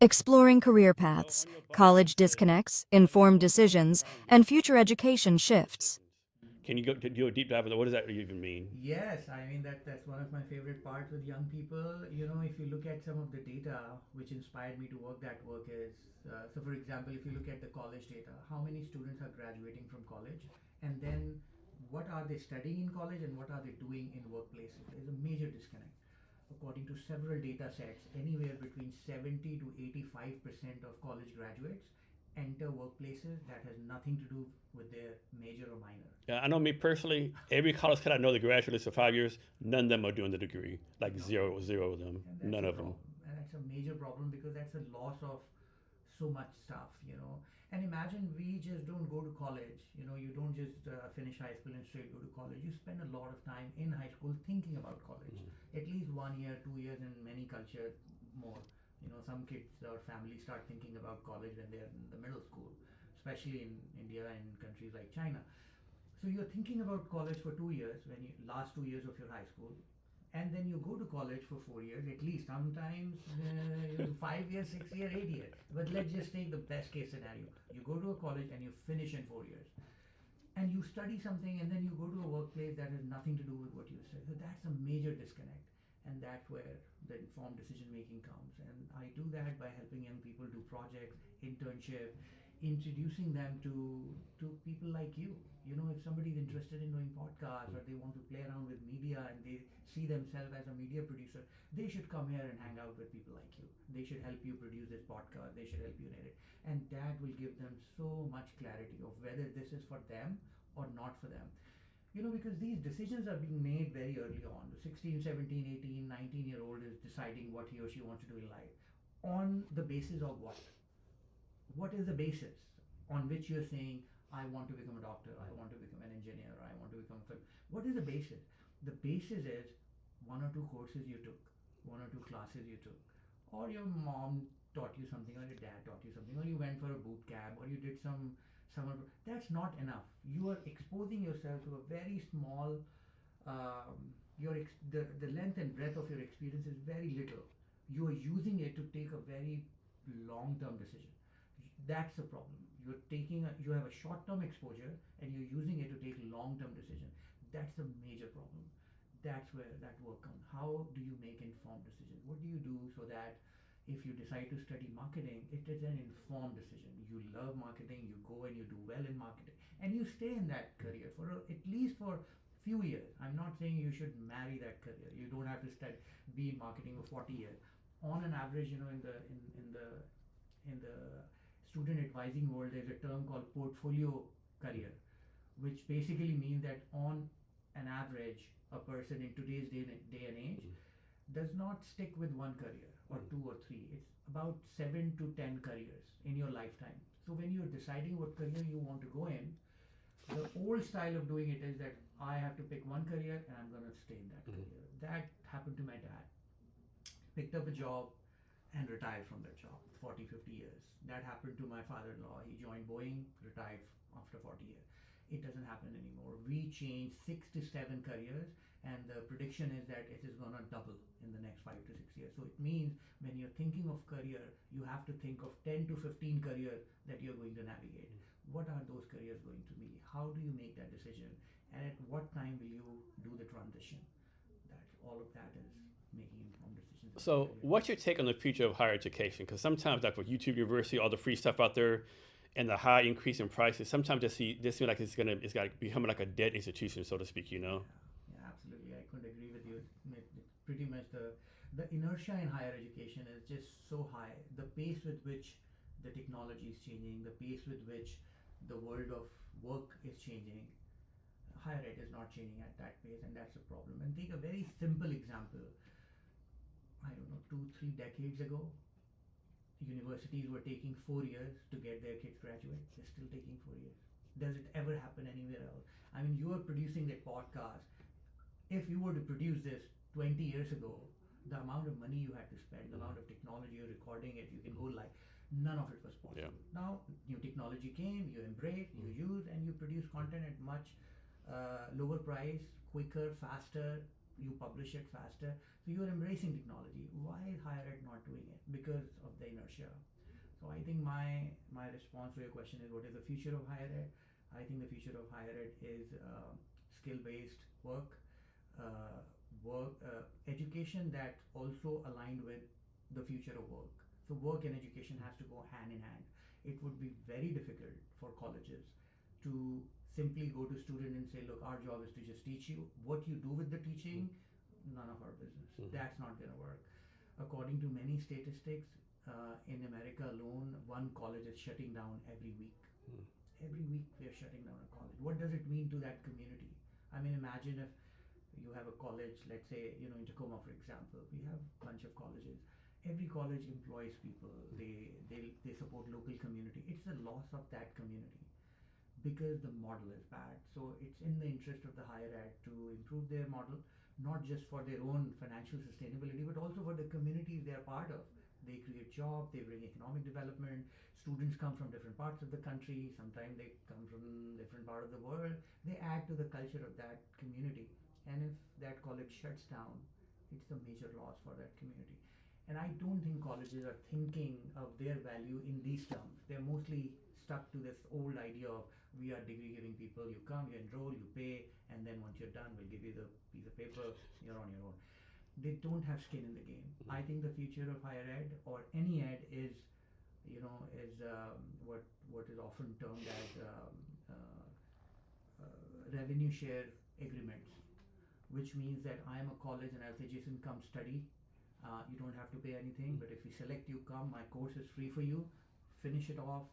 exploring career paths, college disconnects, informed decisions, and future education shifts. Can you go to do a deep dive of that? What does that even mean? Yes, I mean that's one of my favorite parts with young people. You know, if you look at some of the data which inspired me to work that work is so. For example, if you look at the college data, how many students are graduating from college, and then what are they studying in college and what are they doing in workplaces? There's a major disconnect. According to several data sets, anywhere between 70 to 85% of college graduates enter workplaces that has nothing to do with their major or minor. Yeah, I know me personally. Every college kid I know that graduates for 5 years, none of them are doing the degree. Like No. zero of them. And that's None a of them. problem. And that's a major problem because that's a loss of so much stuff, you know. And imagine we just don't go to college, you know, you don't just finish high school and straight go to college. You spend a lot of time in high school thinking about college, at least 1 year, 2 years, in many cultures more. You know, some kids or families start thinking about college when they're in the middle school, especially in India and countries like China. So you're thinking about college for 2 years, when you last 2 years of your high school, and then you go to college for 4 years, at least sometimes 5 years, 6 years, 8 years. But let's just take the best case scenario. You go to a college and you finish in 4 years, and you study something, and then you go to a workplace that has nothing to do with what you study. So that's a major disconnect, and that's where the informed decision making comes. And I do that by helping young people do projects, internship, introducing them to people like you. You know, if somebody's interested in doing podcasts or they want to play around with media and they see themselves as a media producer, they should come here and hang out with people like you. They should help you produce this podcast. They should help you narrate, and that will give them so much clarity of whether this is for them or not for them. You know, because these decisions are being made very early on. The 16, 17, 18, 19 year old is deciding what he or she wants to do in life on the basis of what? What is the basis on which you're saying, I want to become a doctor, I want to become an engineer, I want to become a film? What is the basis? The basis is one or two courses you took, one or two classes you took, or your mom taught you something, or your dad taught you something, or you went for a boot camp, or you did some summer. That's not enough. You are exposing yourself to a very small, the length and breadth of your experience is very little. You are using it to take a very long term decision. That's the problem. You have a short term exposure and you're using it to take long term decision. That's the major problem. That's where that work comes. How do you make informed decisions? What do you do so that if you decide to study marketing, it is an informed decision? You love marketing, you go and you do well in marketing, and you stay in that career for at least for few years. I'm not saying you should marry that career. You don't have to study be in marketing for 40 years. On an average, you know, in the student advising world, there's a term called portfolio career, which basically means that on an average, a person in today's day and age does not stick with one career or two or three. It's about 7 to 10 careers in your lifetime. So when you're deciding what career you want to go in, the old style of doing it is that I have to pick one career and I'm going to stay in that career. That happened to my dad. Picked up a job and retired from that job 40, 50 years. That happened to my father-in-law. He joined Boeing, retired after 40 years. It doesn't happen anymore. We changed 6 to 7 careers, and the prediction is that it is going to double in the next 5 to 6 years. So it means when you're thinking of career, you have to think of 10 to 15 careers that you're going to navigate. What are those careers going to be? How do you make that decision? And at what time will you do the transition? That all of that is making informed decisions about So, career. what's your take on the future of higher education? Because sometimes, like with YouTube University, all the free stuff out there, and the high increase in prices, sometimes this seems like it's got becoming like a dead institution, so to speak. You know. Yeah, yeah, absolutely. I couldn't agree with you. Pretty much the inertia in higher education is just so high. The pace with which the technology is changing, the pace with which the world of work is changing, higher ed is not changing at that pace, and that's a problem. And take a very simple example. I don't know, 2, 3 decades ago, universities were taking 4 years to get their kids graduate. They're still taking 4 years. Does it ever happen anywhere else? I mean, you are producing that podcast. If you were to produce this 20 years ago, the amount of money you had to spend, the amount of technology you're recording it, you can go live. None of it was Yeah. possible. Now, new technology came, you embrace, you use, and you produce content at much lower price, quicker, faster. You publish it faster. So you're embracing technology. Why is higher ed not doing it? Because of the inertia. So I think my response to your question is, what is the future of higher ed? I think the future of higher ed is skill-based work, uh, education that also aligned with the future of work. So work and education has to go hand in hand. It would be very difficult for colleges to simply go to student and say, look, our job is to just teach you. What you do with the teaching, none of our business. That's not going to work. According to many statistics, in America alone, one college is shutting down every week. Every week we are shutting down a college. What does it mean to that community? I mean, imagine if you have a college, let's say, in Tacoma, for example, we have a bunch of colleges. Every college employs people. They support local community. It's the loss of that community because the model is bad. So it's in the interest of the higher ed to improve their model, not just for their own financial sustainability, but also for the communities they are part of. They create jobs, they bring economic development. Students come from different parts of the country, sometimes they come from different part of the world. They add to the culture of that community. And if that college shuts down, it's a major loss for that community. And I don't think colleges are thinking of their value in these terms. They're mostly stuck to this old idea of, we are degree giving people. You come, you enroll, you pay, and then once you're done, we'll give you the piece of paper, you're on your own. They don't have skin in the game. I think the future of higher ed or any ed is, what is often termed as revenue share agreements, which means that I am a college and I'll say, Jason, come study. You don't have to pay anything, but if we select you, come. My course is free for you. Finish it off,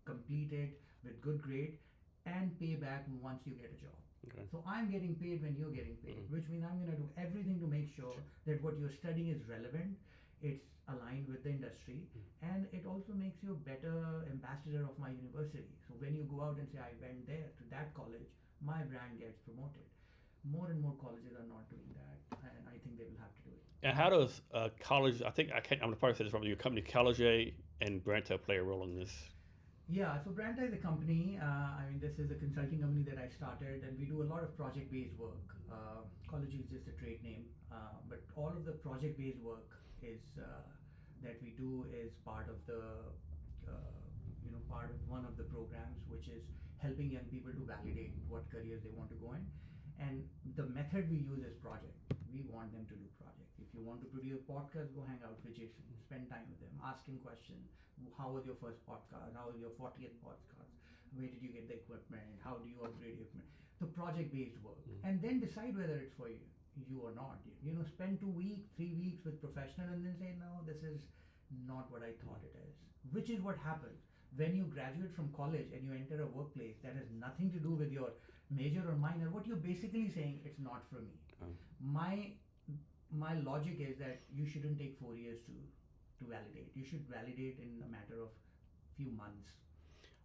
complete it with good grade, and pay back once you get a job. Okay. So I'm getting paid when you're getting paid, which means I'm going to do everything to make sure that what you're studying is relevant, it's aligned with the industry, and it also makes you a better ambassador of my university. So when you go out and say, I went there to that college, my brand gets promoted. More and more colleges are not doing that, and I think they will have to do it. And how does college? I'm gonna probably say this from your company, College and Branta play a role in this. Yeah, so Branta is a company. This is a consulting company that I started, and we do a lot of project-based work. College is just a trade name, but all of the project-based work is that we do is part of part of one of the programs, which is helping young people to validate what careers they want to go in. And the method we use is project. We want them to do projects. If you want to produce a podcast, go hang out with Jason, spend time with them, ask him questions. How was your first podcast? How was your 40th podcast? Where did you get the equipment? How do you upgrade your equipment? So project-based work, and then decide whether it's for you or not. Spend 2 weeks, 3 weeks with professional, and then say, no, this is not what I thought it is. Which is what happens when you graduate from college and you enter a workplace that has nothing to do with your major or minor. What you're basically saying, it's not for me. My logic is that you shouldn't take 4 years to validate. You should validate in a matter of few months.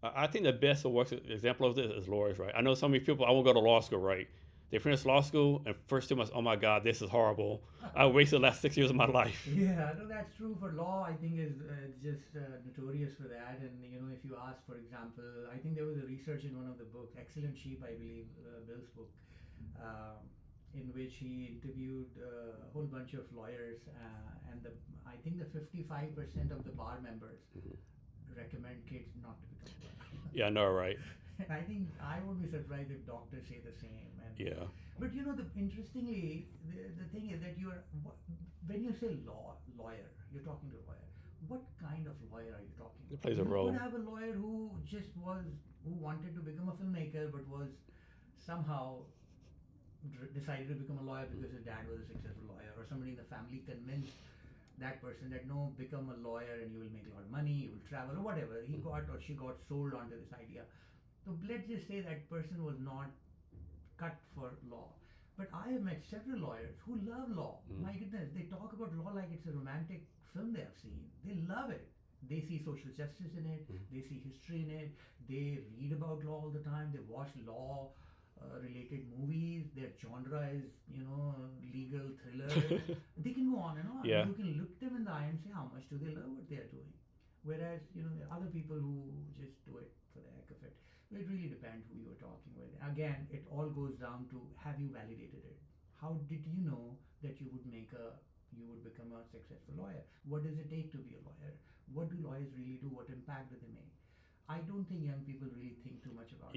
I think the best example of this is lawyers, right? I know so many people, I won't go to law school, right? They finish law school and first 2 months, oh my God, this is horrible. I wasted the last 6 years of my life. Yeah, no, that's true for law. I think is just notorious for that. And if you ask, for example, I think there was a research in one of the books, Excellent Sheep, I believe, Bill's book, in which he interviewed a whole bunch of lawyers, and I think the 55% of the bar members recommend kids not to become lawyers. Yeah, I know, right? And I think I would be surprised if doctors say the same. Yeah. But interestingly, the thing is that when you say lawyer, you're talking to a lawyer. What kind of lawyer are you talking about? It plays a role. You could have a lawyer who wanted to become a filmmaker, but was somehow decided to become a lawyer because his dad was a successful lawyer, or somebody in the family convinced that person that no, become a lawyer and you will make a lot of money, you will travel, or whatever. He got or she got sold onto this idea. So let's just say that person was not cut for law. But I have met several lawyers who love law. My goodness, they talk about law like it's a romantic film they have seen. They love it. They see social justice in it. They see history in it. They read about law all the time. They watch law related movies. Their genre is, legal thriller. They can go on and on. Yeah. You can look them in the eye and say, how much do they love what they are doing? Whereas, there are other people who just do it for the heck of it. It really depends who you're talking with. Again, it all goes down to, have you validated it? How did you know that you would become a successful lawyer? What does it take to be a lawyer? what do lawyers really do? What impact do they make? I don't think young people really think too much about it.